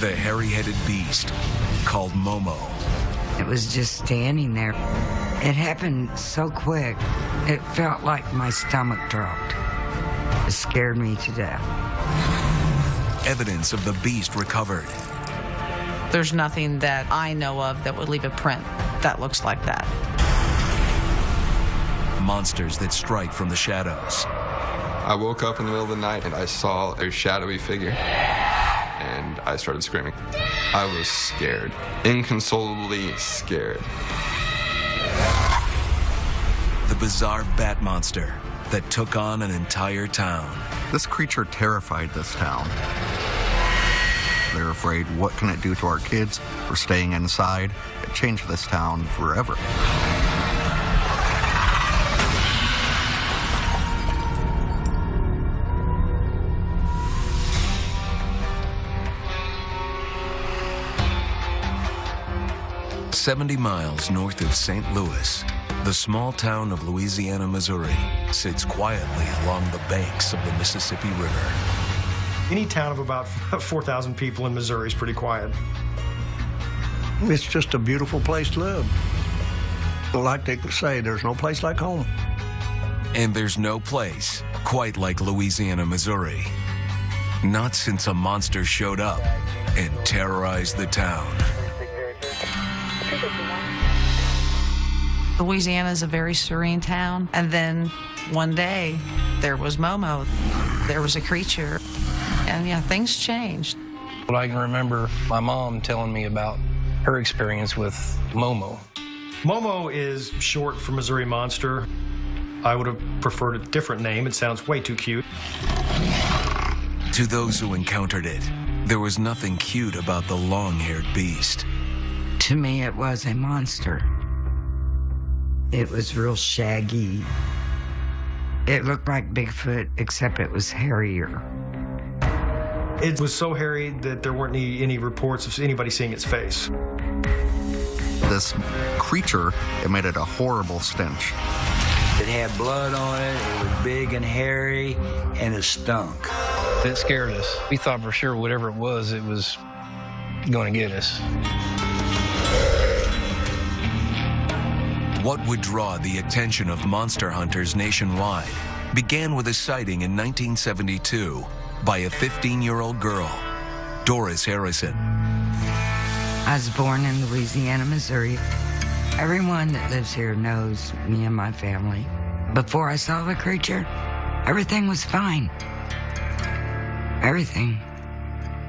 the hairy-headed beast called Momo. It was just standing there. It happened so quick, it felt like my stomach dropped. It scared me to death. Evidence of the beast recovered. There's nothing that I know of that would leave a print that looks like that. Monsters that strike from the shadows. I woke up in the middle of the night and I saw a shadowy figure. And I started screaming. I was scared, inconsolably scared. The bizarre bat monster that took on an entire town. This creature terrified this town. They're afraid, what can it do to our kids? We're staying inside. It changed this town forever. "70 miles north of St. Louis, the small town of Louisiana, Missouri, sits quietly along the banks of the Mississippi River. Any town of about 4,000 people in Missouri is pretty quiet. It's just a beautiful place to live. Like they say, there's no place like home. And there's no place quite like Louisiana, Missouri. Not since a monster showed up and terrorized the town. Louisiana is a very serene town. And then one day, there was Momo. There was a creature. And yeah, things changed. But I can remember my mom telling me about her experience with Momo. Momo is short for Missouri Monster. I would have preferred a different name. It sounds way too cute. To those who encountered it, there was nothing cute about the long-haired beast. To me, it was a monster. It was real shaggy. It looked like Bigfoot, except it was hairier. It was so hairy that there weren't any reports of anybody seeing its face. This creature emitted a horrible stench. It had blood on it, it was big and hairy, and it stunk. It scared us. We thought for sure whatever it was going to get us. What would draw the attention of monster hunters nationwide began with a sighting in 1972 by a 15-year-old girl, Doris Harrison. I was born in Louisiana, Missouri. Everyone that lives here knows me and my family. Before I saw the creature, everything was fine. Everything.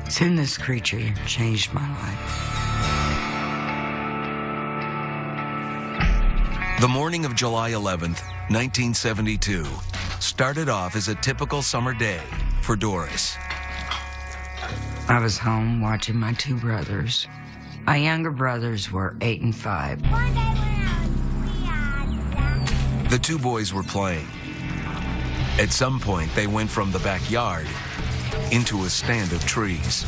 Soon this creature changed my life. The morning of July 11th, 1972, started off as a typical summer day for Doris. I was home watching my two brothers. My younger brothers were 8 and 5. The two boys were playing. At some point, they went from the backyard into a stand of trees.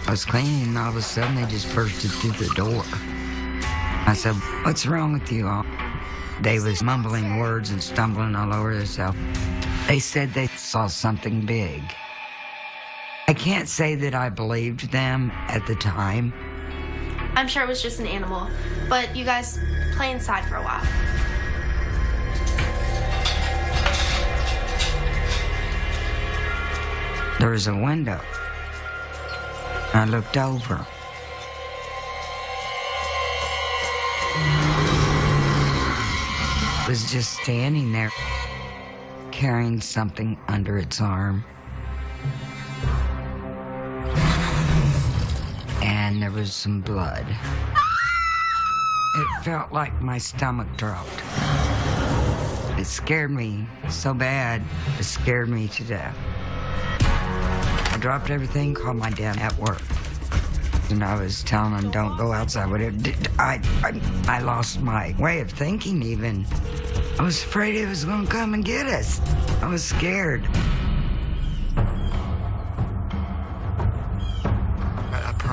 I was cleaning, and all of a sudden they just bursted through the door. I said, "What's wrong with you all?" They was mumbling words and stumbling all over themselves. They said they saw something big. I can't say that I believed them at the time. I'm sure it was just an animal, but you guys play inside for a while. There was a window. I looked over. It was just standing there, carrying something under its arm. And there was some blood. It felt like my stomach dropped. It scared me so bad, it scared me to death. I dropped everything, called my dad at work. And I was telling him, don't go outside. I lost my way of thinking even. I was afraid it was gonna come and get us. I was scared.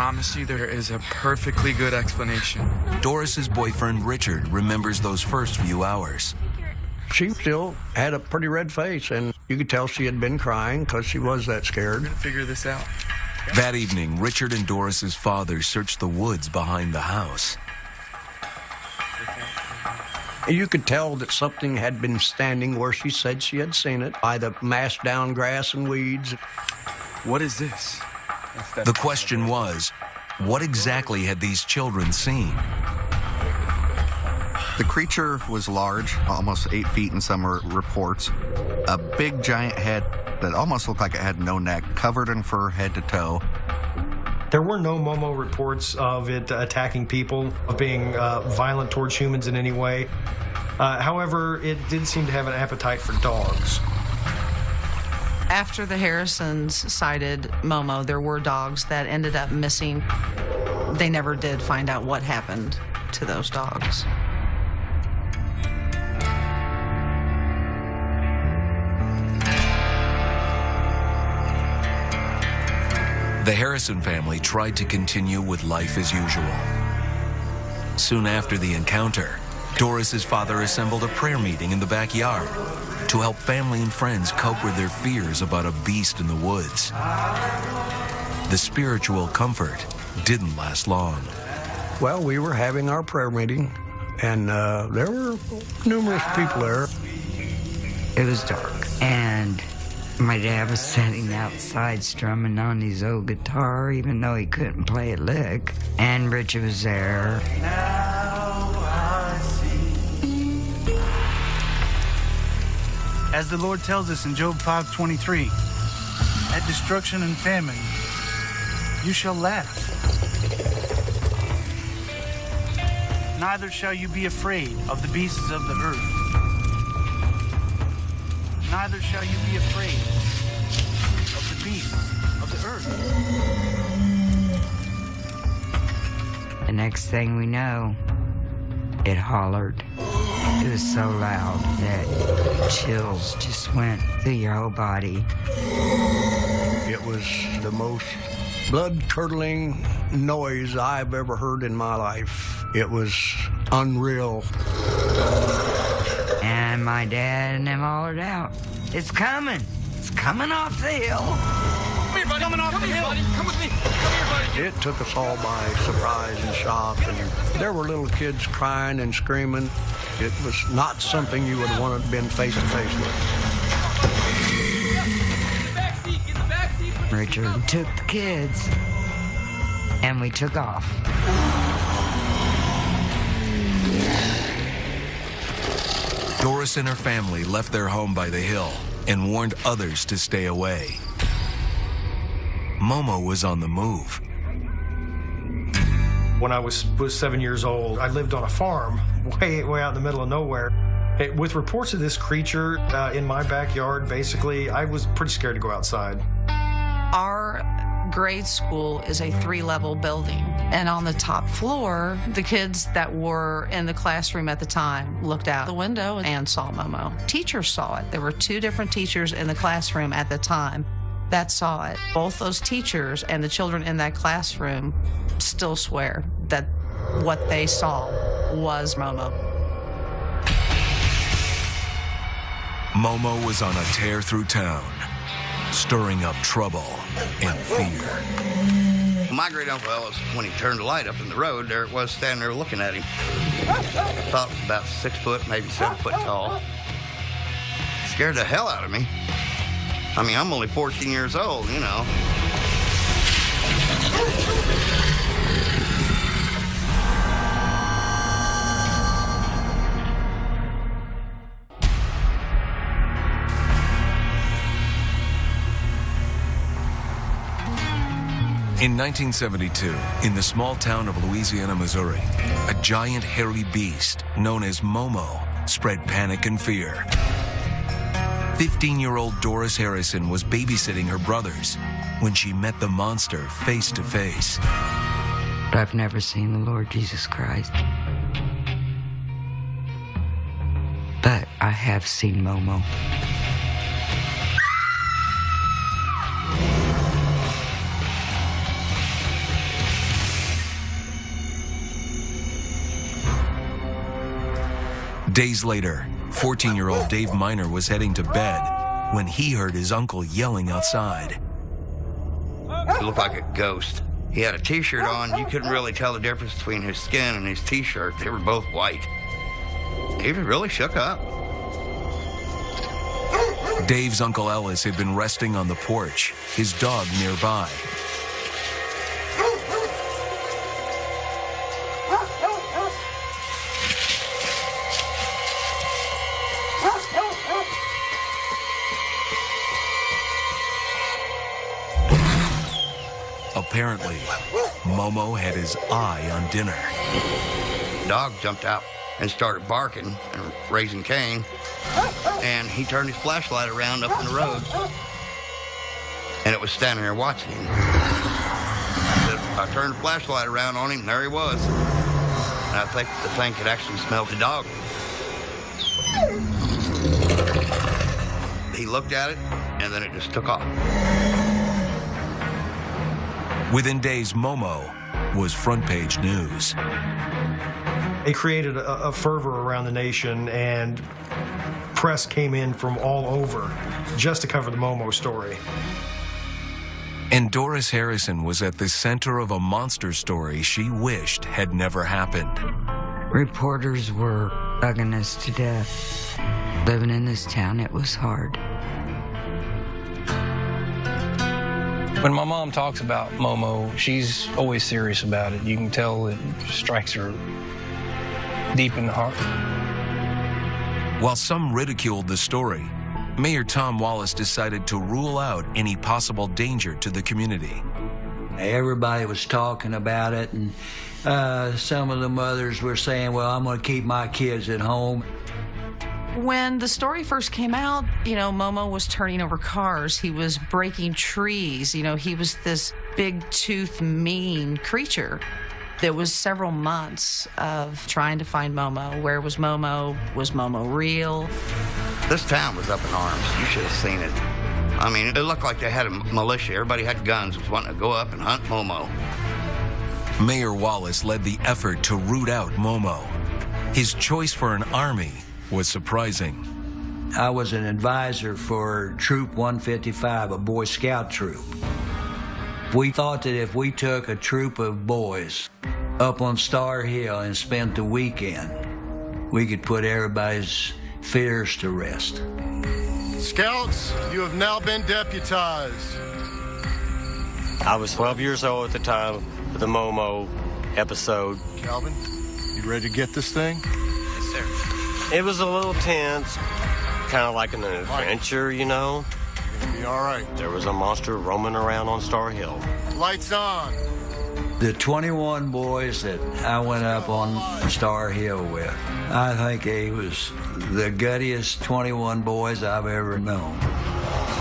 promise you there is a perfectly good explanation. Doris's boyfriend Richard remembers those first few hours. She still had a pretty red face, and you could tell she had been crying because she was that scared. We're gonna figure this out. That evening, Richard and Doris's father searched the woods behind the house. You could tell that something had been standing where she said she had seen it, by the massed down grass and weeds. What is this? The question was, what exactly had these children seen? The creature was large, almost 8 feet in some reports. A big giant head that almost looked like it had no neck, covered in fur head to toe. There were no Momo reports of it attacking people, of being violent towards humans in any way. However, it did seem to have an appetite for dogs. After the Harrisons sighted Momo, there were dogs that ended up missing. They never did find out what happened to those dogs. The Harrison family tried to continue with life as usual. Soon after the encounter, Doris's father assembled a prayer meeting in the backyard to help family and friends cope with their fears about a beast in the woods. The spiritual comfort didn't last long. Well, we were having our prayer meeting, and there were numerous people there. It was dark, and my dad was sitting outside strumming on his old guitar, even though he couldn't play a lick. And Richard was there. As the Lord tells us in Job 5:23, at destruction and famine, you shall laugh. Neither shall you be afraid of the beasts of the earth. Neither shall you be afraid of the beasts of the earth. The next thing we know, it hollered. It was so loud that chills just went through your whole body. It was the most blood-curdling noise I've ever heard in my life. It was unreal. And my dad and them hollered out, "It's coming! It's coming off the hill!" Come here, buddy. Coming off the hill. Buddy. Come with me. Come here, buddy. It took us all by surprise and shock, and there were little kids crying and screaming. It was not something you would have wanted to been face to face with. Get the back seat. Richard took the kids, and we took off. Doris and her family left their home by the hill and warned others to stay away. Momo was on the move. When I was 7 years old, I lived on a farm way out in the middle of nowhere. With reports of this creature in my backyard, basically, I was pretty scared to go outside. Our grade school is a 3-level building, and on the top floor, the kids that were in the classroom at the time looked out the window and saw Momo. Teachers saw it. There were 2 different teachers in the classroom at the time that saw it. Both those teachers and the children in that classroom still swear that what they saw was Momo. Momo was on a tear through town, stirring up trouble and fear. My great uncle Ellis, when he turned the light up in the road, there it was standing there looking at him. Thought it was about 6 foot, maybe 7 foot tall. Scared the hell out of me. I mean, I'm only 14 years old, you know. In 1972, in the small town of Louisiana, Missouri, a giant hairy beast known as Momo spread panic and fear. 15-year-old Doris Harrison was babysitting her brothers when she met the monster face to face. But I've never seen the Lord Jesus Christ. But I have seen Momo. Days later, 14-year-old Dave Miner was heading to bed when he heard his uncle yelling outside. He looked like a ghost. He had a t-shirt on. You couldn't really tell the difference between his skin and his t-shirt. They were both white. He was really shook up. Dave's Uncle Ellis had been resting on the porch, his dog nearby. Apparently, Momo had his eye on dinner. The dog jumped out and started barking and raising Cain, and he turned his flashlight around up in the road, and it was standing there watching him. I turned the flashlight around on him, and there he was. And I think the thing could actually smell the dog. He looked at it, and then it just took off. Within days, Momo was front-page news. It created a fervor around the nation, and press came in from all over just to cover the Momo story. And Doris Harrison was at the center of a monster story she wished had never happened. Reporters were bugging us to death. Living in this town, it was hard. When my mom talks about Momo, she's always serious about it. You can tell it strikes her deep in the heart. While some ridiculed the story, Mayor Tom Wallace decided to rule out any possible danger to the community. Everybody was talking about it, and some of the mothers were saying, well, I'm going to keep my kids at home. When the story first came out, Momo was turning over cars. He was breaking trees. He was this big-toothed, mean creature. There was several months of trying to find Momo. Where was Momo? Was Momo real? This town was up in arms. You should have seen it. I mean, it looked like they had a militia. Everybody had guns, was wanting to go up and hunt Momo. Mayor Wallace led the effort to root out Momo. His choice for an army was surprising. I was an advisor for Troop 155, a Boy Scout troop. We thought that if we took a troop of boys up on Star Hill and spent the weekend, we could put everybody's fears to rest. Scouts, you have now been deputized. I was 12 years old at the time of the Momo episode. Calvin, you ready to get this thing? Yes, sir. It was a little tense, kind of like an adventure, You're gonna be all right. There was a monster roaming around on Star Hill. Lights on. The 21 boys that I went up on Star Hill with, I think they was the guttiest 21 boys I've ever known.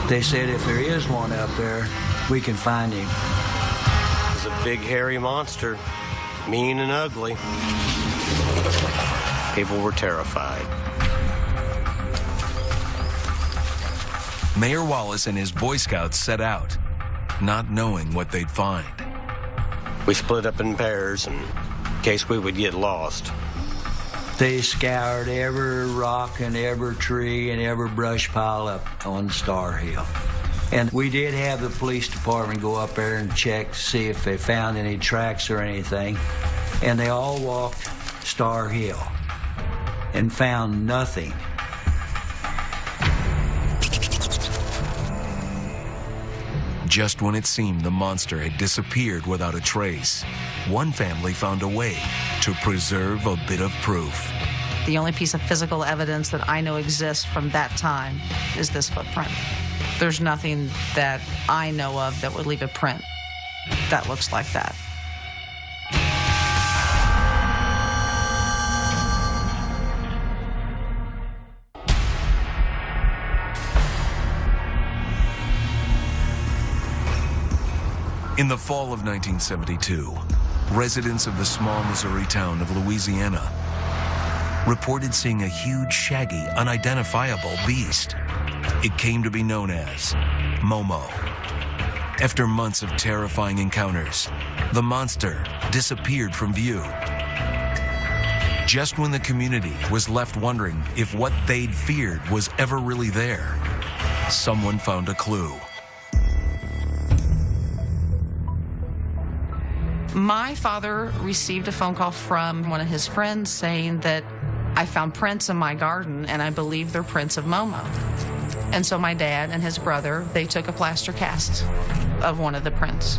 They said if there is one up there, we can find him. It was a big, hairy monster, mean and ugly. People were terrified. Mayor Wallace and his Boy Scouts set out, not knowing what they'd find. We split up in pairs in case we would get lost. They scoured every rock and every tree and every brush pile up on Star Hill. And we did have the police department go up there and check to see if they found any tracks or anything. And they all walked Star Hill and found nothing. Just when it seemed the monster had disappeared without a trace, one family found a way to preserve a bit of proof. The only piece of physical evidence that I know exists from that time is this footprint. There's nothing that I know of that would leave a print that looks like that. In the fall of 1972, residents of the small Missouri town of Louisiana reported seeing a huge, shaggy, unidentifiable beast. It came to be known as Momo. After months of terrifying encounters, the monster disappeared from view. Just when the community was left wondering if what they'd feared was ever really there, someone found a clue. My father received a phone call from one of his friends saying that I found prints in my garden, and I believe they're prints of Momo. And so my dad and his brother, they took a plaster cast of one of the prints.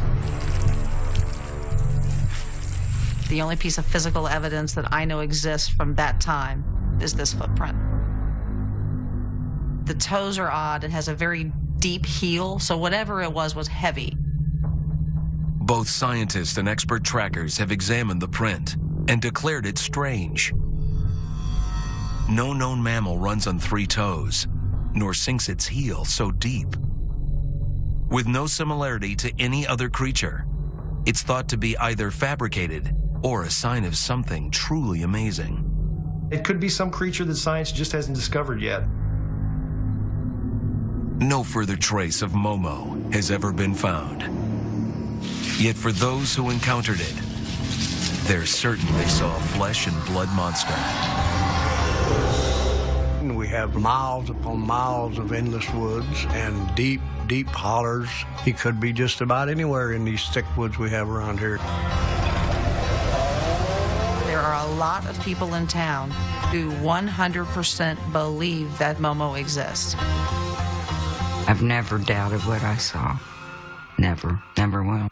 The only piece of physical evidence that I know exists from that time is this footprint. The toes are odd. It has a very deep heel, so whatever it was heavy. Both scientists and expert trackers have examined the print and declared it strange. No known mammal runs on 3 toes, nor sinks its heel so deep. With no similarity to any other creature, it's thought to be either fabricated or a sign of something truly amazing. It could be some creature that science just hasn't discovered yet. No further trace of Momo has ever been found. Yet for those who encountered it, they're certain they saw a flesh and blood monster. We have miles upon miles of endless woods and deep, deep hollers. He could be just about anywhere in these thick woods we have around here. There are a lot of people in town who 100% believe that Momo exists. I've never doubted what I saw. Never, never will.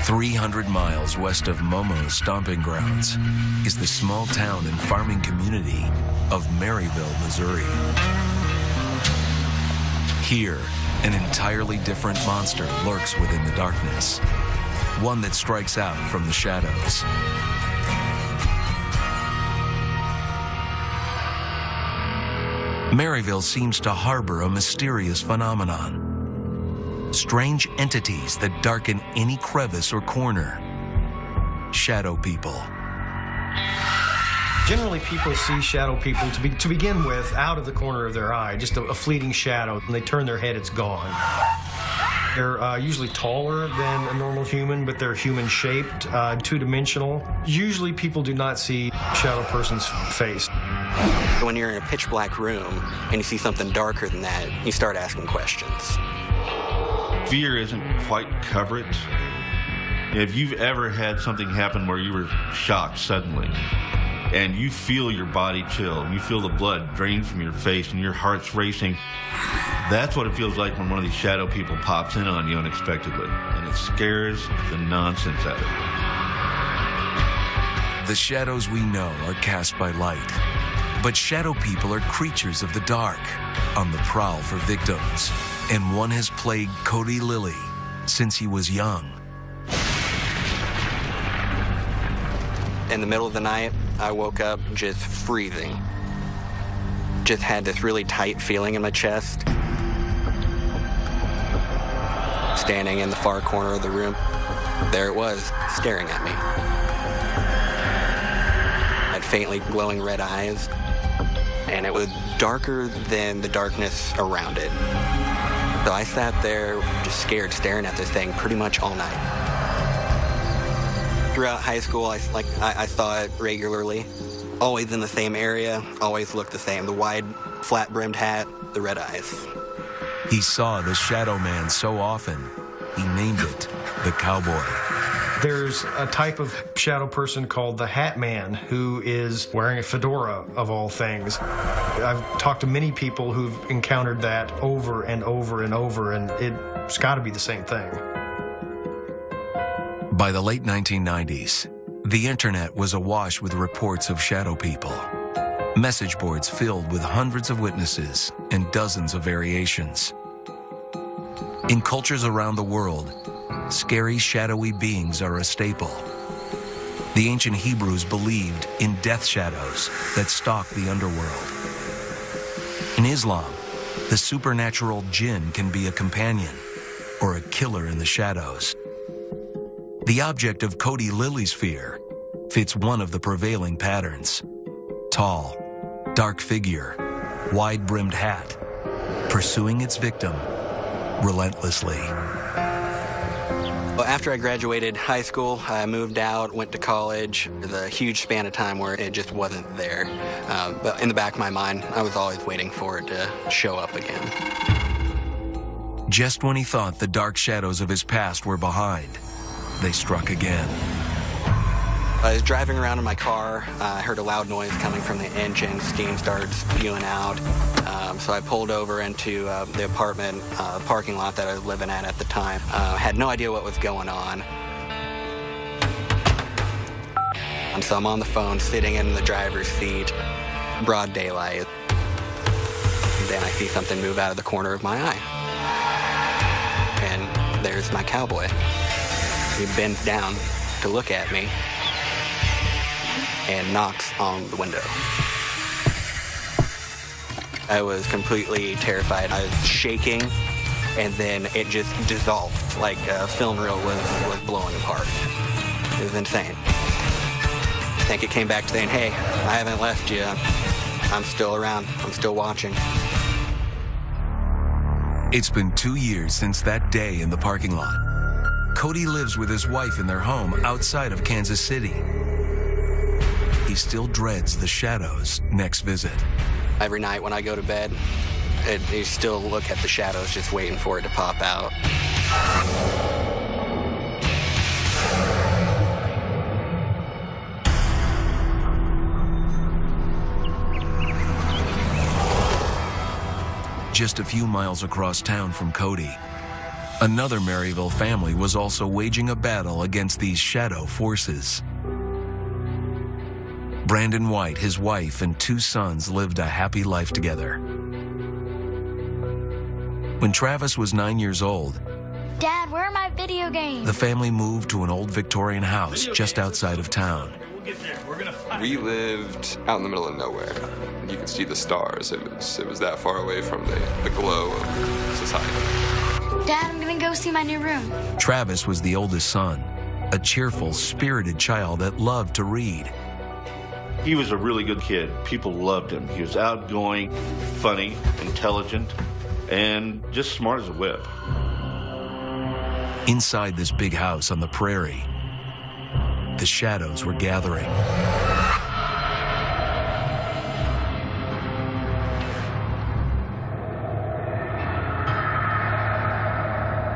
300 miles west of Momo's stomping grounds is the small town and farming community of Maryville, Missouri. Here, an entirely different monster lurks within the darkness, one that strikes out from the shadows. Maryville seems to harbor a mysterious phenomenon. Strange entities that darken any crevice or corner. Shadow people. Generally, people see shadow people to begin with out of the corner of their eye, just a fleeting shadow. When they turn their head, it's gone. They're usually taller than a normal human, but they're human-shaped, two-dimensional. Usually, people do not see shadow person's face. When you're in a pitch-black room and you see something darker than that, you start asking questions. Fear isn't quite covered. If you've ever had something happen where you were shocked suddenly and you feel your body chill, you feel the blood drain from your face and your heart's racing, that's what it feels like when one of these shadow people pops in on you unexpectedly, and it scares the nonsense out of you. The shadows we know are cast by light, but shadow people are creatures of the dark, on the prowl for victims. And one has plagued Cody Lilly since he was young. In the middle of the night, I woke up just freezing. Just had this really tight feeling in my chest. Standing in the far corner of the room, there it was, staring at me. Had faintly glowing red eyes, and it was darker than the darkness around it. So I sat there just scared, staring at this thing pretty much all night. Throughout high school, I saw it regularly. Always in the same area, always looked the same. The wide, flat-brimmed hat, the red eyes. He saw the Shadow Man so often, he named it the Cowboy. There's a type of shadow person called the Hat Man who is wearing a fedora, of all things. I've talked to many people who've encountered that over and over and over, and it's got to be the same thing. By the late 1990s, the internet was awash with reports of shadow people. Message boards filled with hundreds of witnesses and dozens of variations. In cultures around the world, scary, shadowy beings are a staple. The ancient Hebrews believed in death shadows that stalk the underworld. In Islam, the supernatural jinn can be a companion or a killer in the shadows. The object of Cody Lilly's fear fits one of the prevailing patterns. Tall, dark figure, wide-brimmed hat, pursuing its victim relentlessly. Well, after I graduated high school, I moved out, went to college. There's a huge span of time where it just wasn't there. But in the back of my mind, I was always waiting for it to show up again. Just when he thought the dark shadows of his past were behind, they struck again. I was driving around in my car. I heard a loud noise coming from the engine. Steam started spewing out. So I pulled over into the apartment parking lot that I was living at the time. Had no idea what was going on. And so I'm on the phone, sitting in the driver's seat, broad daylight. Then I see something move out of the corner of my eye. And there's my cowboy. He bends down to look at me and knocks on the window. I was completely terrified. I was shaking, and then it just dissolved like a film reel was blowing apart. It was insane. I think it came back saying, hey, I haven't left you. I'm still around. I'm still watching. It's been 2 years since that day in the parking lot. Cody lives with his wife in their home outside of Kansas City. He still dreads the shadows' next visit. Every night when I go to bed, you still look at the shadows just waiting for it to pop out. Just a few miles across town from Cody, another Maryville family was also waging a battle against these shadow forces. Brandon White, his wife, and 2 sons lived a happy life together. When Travis was 9 years old, Dad, where are my video games? the family moved to an old Victorian house just outside of town. We lived out in the middle of nowhere. You could see the stars. It was that far away from the glow of society. Dad, I'm gonna go see my new room. Travis was the oldest son, a cheerful, spirited child that loved to read. He was a really good kid. People loved him. He was outgoing, funny, intelligent, and just smart as a whip. Inside this big house on the prairie, the shadows were gathering.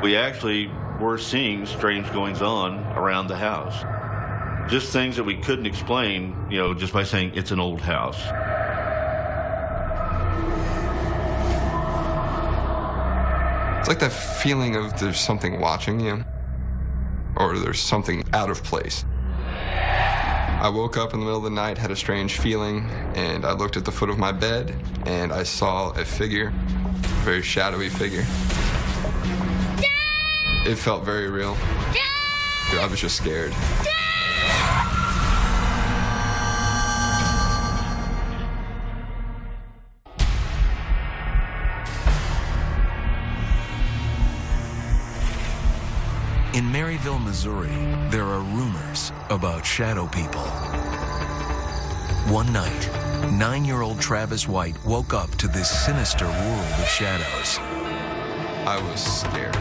We actually were seeing strange goings-on around the house. Just things that we couldn't explain, just by saying it's an old house. It's like that feeling of there's something watching you, or there's something out of place. I woke up in the middle of the night, had a strange feeling, and I looked at the foot of my bed, and I saw a figure, a very shadowy figure. Dad! It felt very real. Dad! I was just scared. Dad! In Maryville, Missouri, there are rumors about shadow people. One night, 9-year-old Travis White woke up to this sinister world of shadows. I was scared.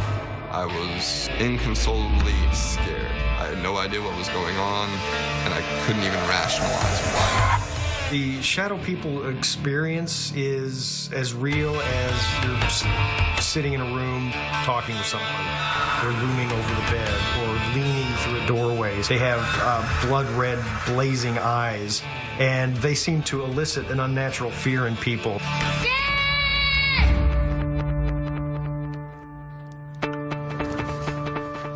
I was inconsolably scared. I had no idea what was going on, and I couldn't even rationalize why. The shadow people experience is as real as you're sitting in a room talking to someone. They're looming over the bed or leaning through a doorway. They have blood-red, blazing eyes, and they seem to elicit an unnatural fear in people.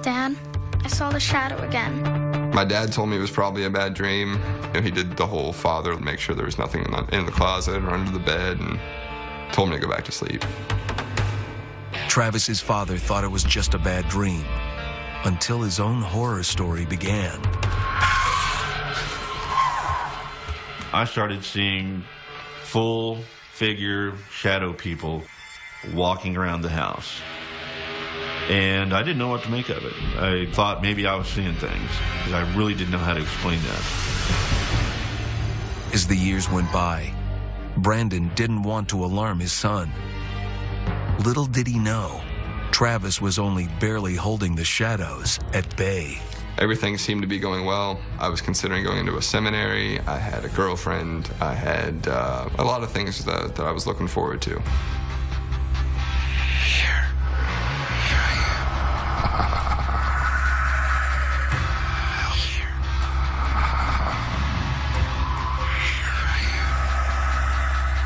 Dad, I saw the shadow again. My dad told me it was probably a bad dream. He did the whole father to make sure there was nothing in the closet or under the bed, and told me to go back to sleep. Travis's father thought it was just a bad dream, until his own horror story began. I started seeing full-figure shadow people walking around the house. And I didn't know what to make of it. I thought maybe I was seeing things, because I really didn't know how to explain that. As the years went by, Brandon didn't want to alarm his son. Little did he know, Travis was only barely holding the shadows at bay. Everything seemed to be going well. I was considering going into a seminary. I had a girlfriend. I had a lot of things that I was looking forward to.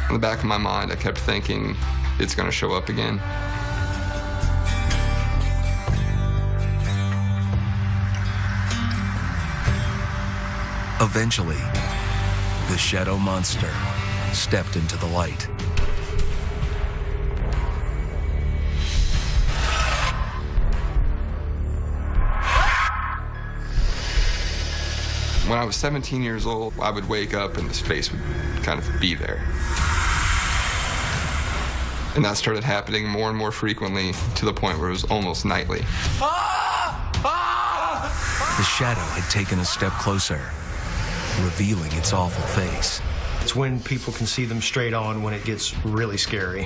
In the back of my mind, I kept thinking, it's going to show up again. Eventually, the shadow monster stepped into the light. When I was 17 years old, I would wake up and this face would kind of be there. And that started happening more and more frequently to the point where it was almost nightly. The shadow had taken a step closer, revealing its awful face. It's when people can see them straight on when it gets really scary.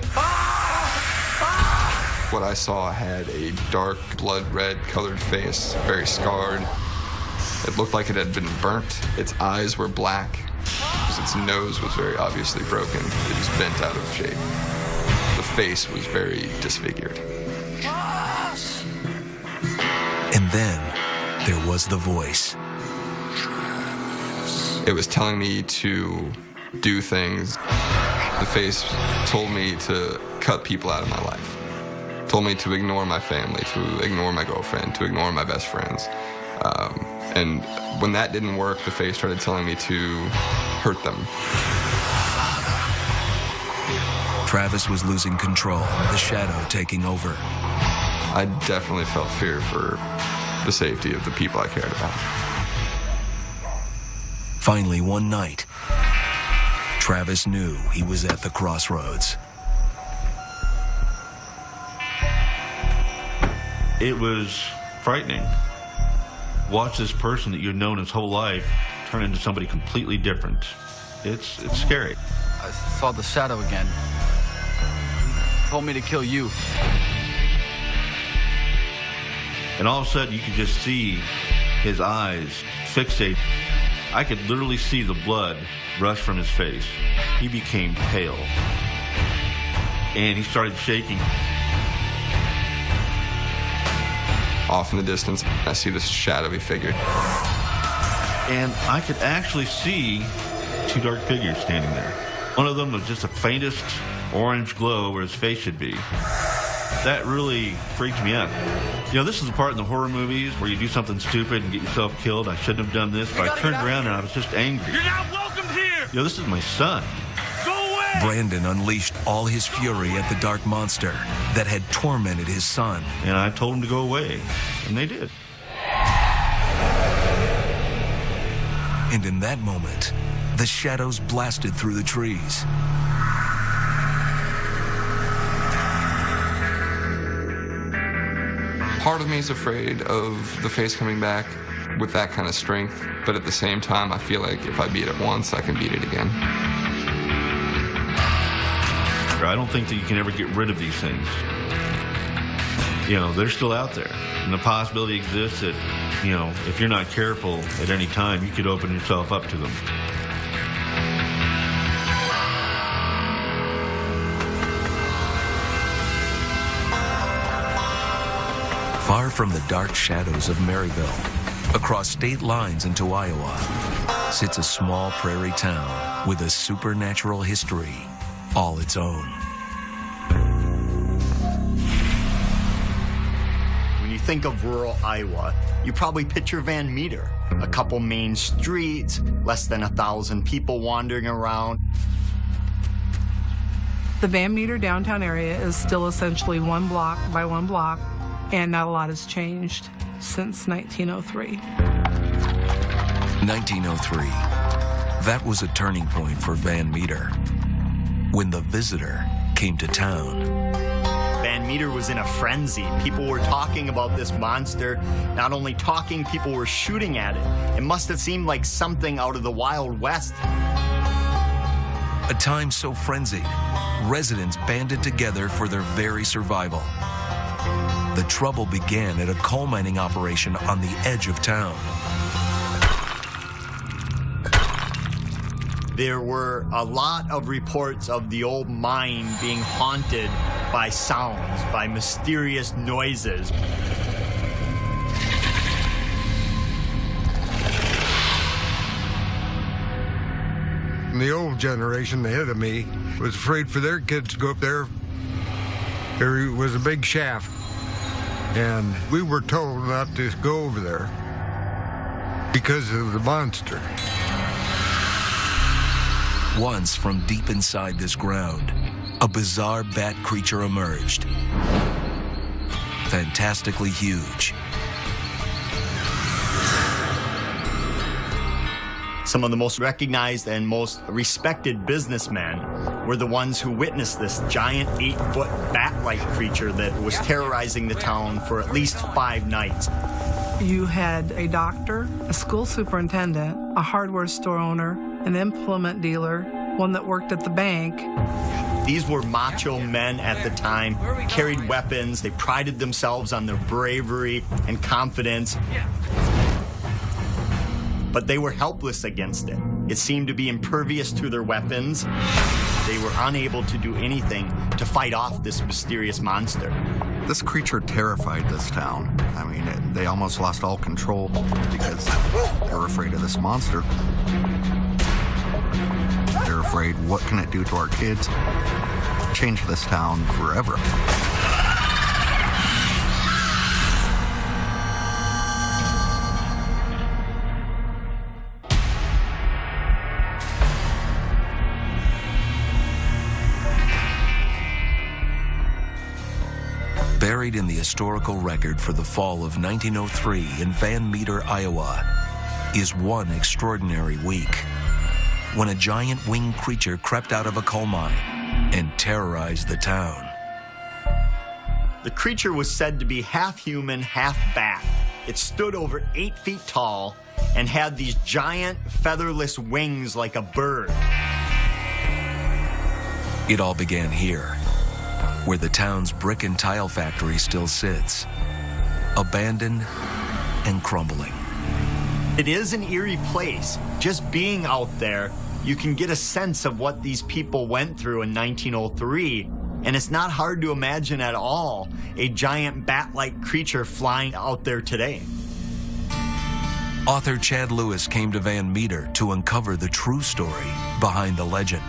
What I saw had a dark, blood red colored face, very scarred. It looked like it had been burnt. Its eyes were black. Its nose was very obviously broken. It was bent out of shape. The face was very disfigured. And then there was the voice. It was telling me to do things. The face told me to cut people out of my life. Told me to ignore my family, to ignore my girlfriend, to ignore my best friends. And when that didn't work, the face started telling me to hurt them. Travis was losing control, the shadow taking over. I definitely felt fear for the safety of the people I cared about. Finally, one night, Travis knew he was at the crossroads. It was frightening. Watch this person that you've known his whole life turn into somebody completely different. It's scary. I saw the shadow again. He told me to kill you. And all of a sudden, you could just see his eyes fixate. I could literally see the blood rush from his face. He became pale. And he started shaking. Off in the distance, I see this shadowy figure. And I could actually see two dark figures standing there. One of them was just the faintest orange glow where his face should be. That really freaked me out. You know, this is the part in the horror movies where you do something stupid and get yourself killed. I shouldn't have done this, but I turned around and I was just angry. You're not welcome here! You know, this is my son. Go away! Brandon unleashed all his fury at the dark monster that had tormented his son. And I told him to go away, and they did. And in that moment, the shadows blasted through the trees. Part of me is afraid of the face coming back with that kind of strength, but at the same time, I feel like if I beat it once, I can beat it again. I don't think that you can ever get rid of these things. You know, they're still out there. And the possibility exists that, you know, if you're not careful at any time, you could open yourself up to them. Far from the dark shadows of Maryville, across state lines into Iowa, sits a small prairie town with a supernatural history all its own. When you think of rural Iowa, you probably picture Van Meter. A couple main streets, less than 1,000 people wandering around. The Van Meter downtown area is still essentially one block by one block, and not a lot has changed since 1903. 1903. That was a turning point for Van Meter. When the visitor came to town. Van Meter was in a frenzy. People were talking about this monster. Not only talking, people were shooting at it. It must have seemed like something out of the Wild West. A time so frenzied, residents banded together for their very survival. The trouble began at a coal mining operation on the edge of town. There were a lot of reports of the old mine being haunted by sounds, by mysterious noises. The old generation ahead of me was afraid for their kids to go up there. There was a big shaft, and we were told not to go over there because of the monster. Once, from deep inside this ground, a bizarre bat creature emerged. Fantastically huge. Some of the most recognized and most respected businessmen were the ones who witnessed this giant 8-foot bat-like creature that was terrorizing the town for at least 5 nights. You had a doctor, a school superintendent, a hardware store owner, an implement dealer, one that worked at the bank. These were macho men at the time, carried weapons, they prided themselves on their bravery and confidence. But they were helpless against it. It seemed to be impervious to their weapons. They were unable to do anything to fight off this mysterious monster. This creature terrified this town. I mean, they almost lost all control because they were afraid of this monster. They're afraid, what can it do to our kids? Change this town forever. Buried in the historical record for the fall of 1903 in Van Meter, Iowa, is one extraordinary week when a giant winged creature crept out of a coal mine and terrorized the town. The creature was said to be half human, half bat. It stood over 8 feet tall and had these giant featherless wings like a bird. It all began here, where the town's brick and tile factory still sits, abandoned and crumbling. It is an eerie place. Just being out there, you can get a sense of what these people went through in 1903, and it's not hard to imagine at all a giant bat-like creature flying out there today. Author Chad Lewis came to Van Meter to uncover the true story behind the legend.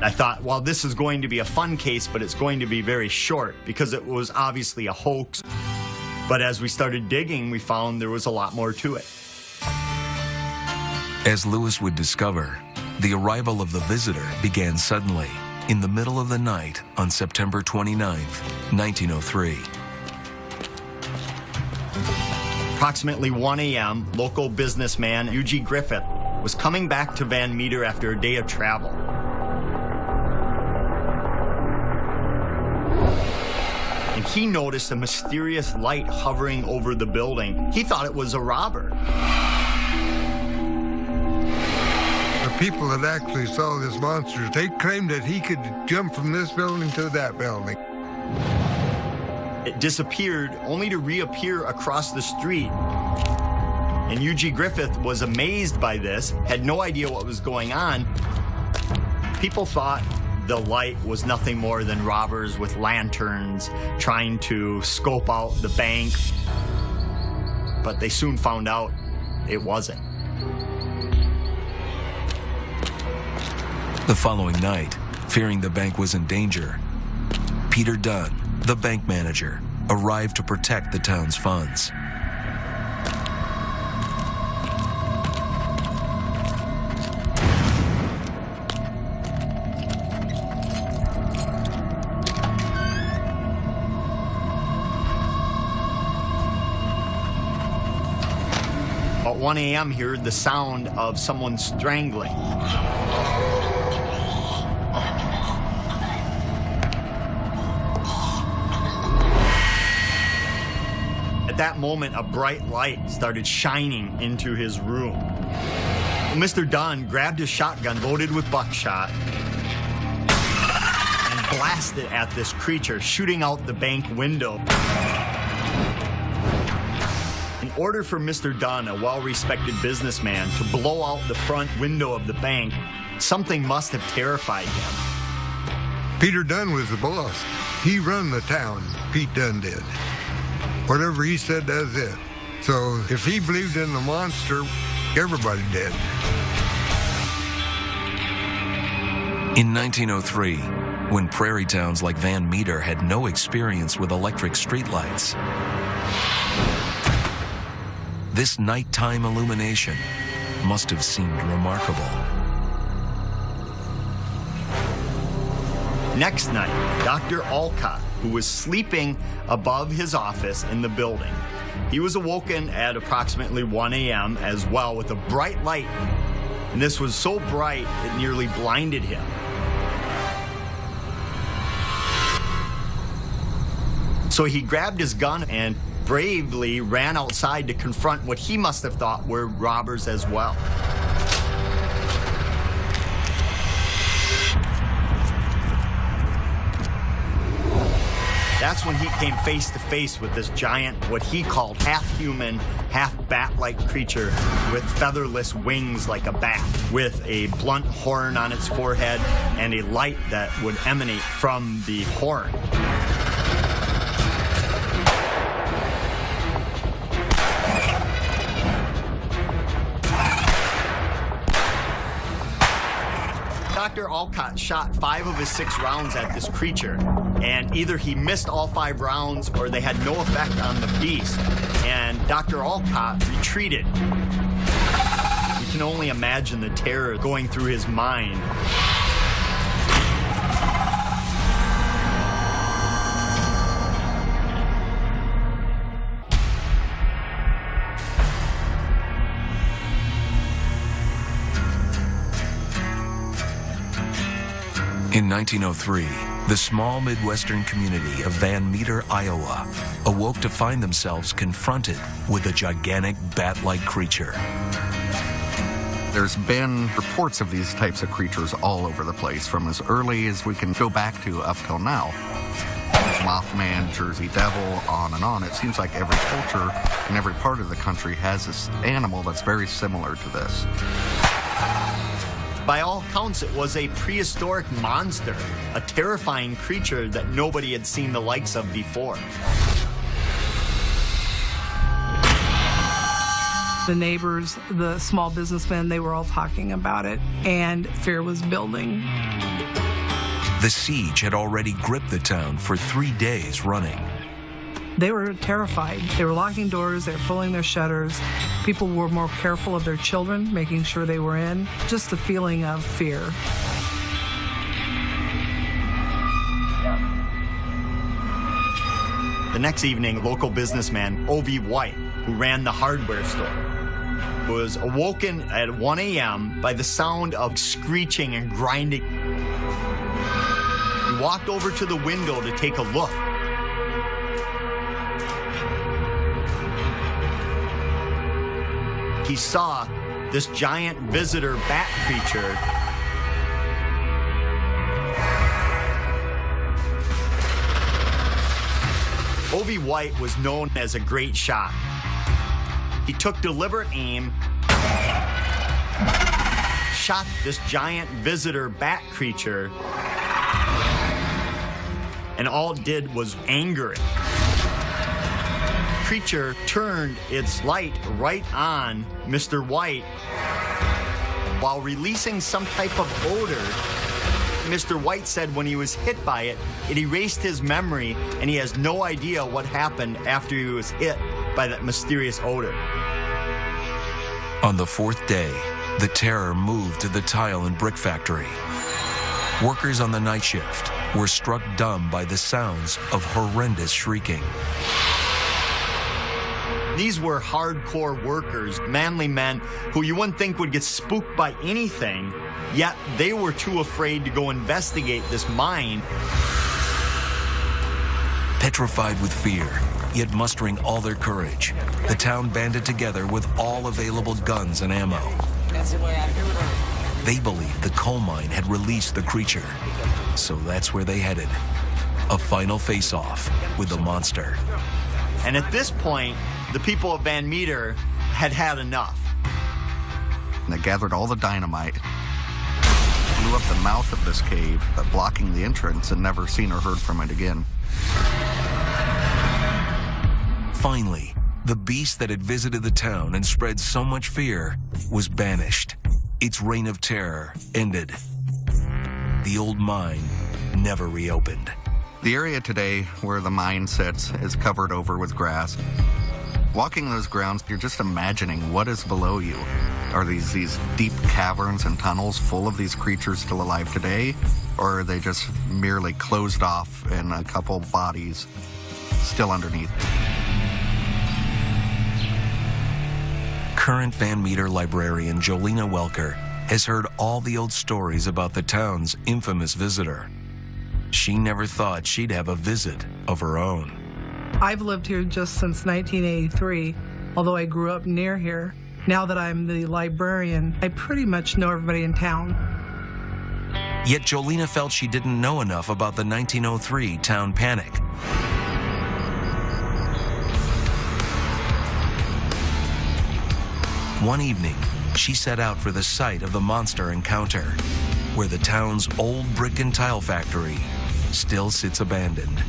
I thought, well, this is going to be a fun case, but it's going to be very short because it was obviously a hoax. But as we started digging, we found there was a lot more to it. As Lewis would discover, the arrival of the visitor began suddenly in the middle of the night on September 29th, 1903. Approximately 1 a.m., local businessman Eugene Griffith was coming back to Van Meter after a day of travel. And he noticed a mysterious light hovering over the building. He thought it was a robber. The people that actually saw this monster, they claimed that he could jump from this building to that building. It disappeared only to reappear across the street. And Eugene Griffith was amazed by this, had no idea what was going on. People thought the light was nothing more than robbers with lanterns trying to scope out the bank. But they soon found out it wasn't. The following night, fearing the bank was in danger, Peter Dunn, the bank manager, arrived to protect the town's funds. About 1 a.m. he heard the sound of someone strangling. At that moment, a bright light started shining into his room. Mr. Dunn grabbed his shotgun loaded with buckshot blasted at this creature, shooting out the bank window. In order for Mr. Dunn, a well-respected businessman, to blow out the front window of the bank, something must have terrified him. Peter Dunn was the boss. He run the town. Pete Dunn did. Whatever he said, that's it. So if he believed in the monster, everybody did. In 1903, when prairie towns like Van Meter had no experience with electric streetlights, this nighttime illumination must have seemed remarkable. Next night, Dr. Alcott, who was sleeping above his office in the building, he was awoken at approximately 1 a.m. as well with a bright light. And this was so bright it nearly blinded him. So he grabbed his gun and bravely ran outside to confront what he must have thought were robbers as well. That's when he came face to face with this giant, what he called half-human, half-bat-like creature with featherless wings like a bat, with a blunt horn on its forehead and a light that would emanate from the horn. Dr. Alcott shot 5 of his 6 rounds at this creature, and either he missed all 5 rounds or they had no effect on the beast, and Dr. Alcott retreated. You can only imagine the terror going through his mind. In 1903, the small Midwestern community of Van Meter, Iowa, awoke to find themselves confronted with a gigantic bat-like creature. There's been reports of these types of creatures all over the place, from as early as we can go back to up till now. Mothman, Jersey Devil, on and on. It seems like every culture in every part of the country has this animal that's very similar to this. By all accounts, it was a prehistoric monster, a terrifying creature that nobody had seen the likes of before. The neighbors, the small businessmen, they were all talking about it, and fear was building. The siege had already gripped the town for 3 days running. They were terrified. They were locking doors, they were pulling their shutters. People were more careful of their children, making sure they were in. Just a feeling of fear. The next evening, local businessman O.V. White, who ran the hardware store, was awoken at 1 a.m. by the sound of screeching and grinding. He walked over to the window to take a look. He saw this giant visitor bat creature O.V. White was known as a great shot. He took deliberate aim, shot this giant visitor bat creature, and all it did was anger it. Creature turned its light right on Mr. White while releasing some type of odor. Mr. White said when he was hit by it, it erased his memory and he has no idea what happened after he was hit by that mysterious odor. On the 4th day, the terror moved to the tile and brick factory. Workers on the night shift were struck dumb by the sounds of horrendous shrieking. These were hardcore workers, manly men who you wouldn't think would get spooked by anything, yet they were too afraid to go investigate this mine. Petrified with fear, yet mustering all their courage, the town banded together with all available guns and ammo. They believed the coal mine had released the creature. So that's where they headed. A final face-off with the monster. And at this point, the people of Van Meter had had enough. And they gathered all the dynamite, blew up the mouth of this cave, blocking the entrance, and never seen or heard from it again. Finally, the beast that had visited the town and spread so much fear was banished. Its reign of terror ended. The old mine never reopened. The area today where the mine sits is covered over with grass. Walking those grounds, you're just imagining what is below you. Are these deep caverns and tunnels full of these creatures still alive today? Or are they just merely closed off and a couple bodies still underneath? Current Van Meter librarian Jolena Welker has heard all the old stories about the town's infamous visitor. She never thought she'd have a visit of her own. I've lived here just since 1983, although I grew up near here. Now that I'm the librarian, I pretty much know everybody in town. Yet Jolena felt she didn't know enough about the 1903 town panic. One evening, she set out for the site of the monster encounter, where the town's old brick and tile factory still sits abandoned.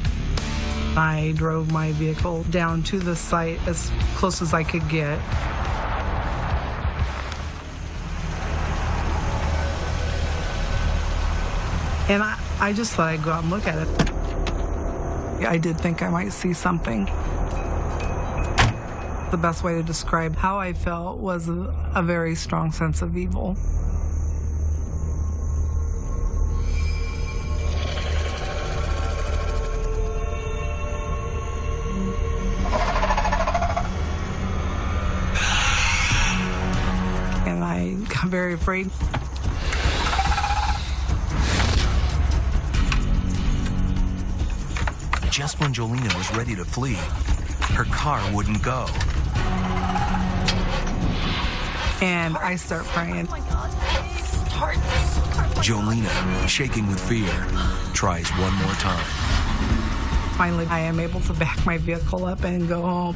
I drove my vehicle down to the site as close as I could get. And I just thought I'd go out and look at it. I did think I might see something. The best way to describe how I felt was a very strong sense of evil. And I got very afraid. Just when Jolena was ready to flee, her car wouldn't go. And I start praying. Jolena, shaking with fear, tries one more time. Finally, I am able to back my vehicle up and go home.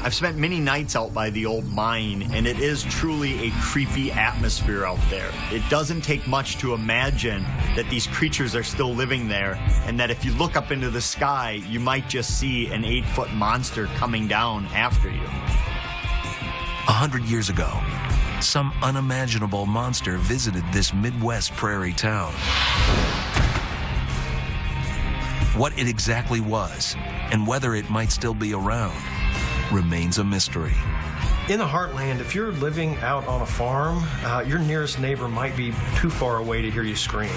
I've spent many nights out by the old mine, and it is truly a creepy atmosphere out there. It doesn't take much to imagine that these creatures are still living there, and that if you look up into the sky, you might just see an 8-foot monster coming down after you. 100 years ago, some unimaginable monster visited this Midwest prairie town. What it exactly was, and whether it might still be around, remains a mystery. In the heartland, if you're living out on a farm, your nearest neighbor might be too far away to hear you scream.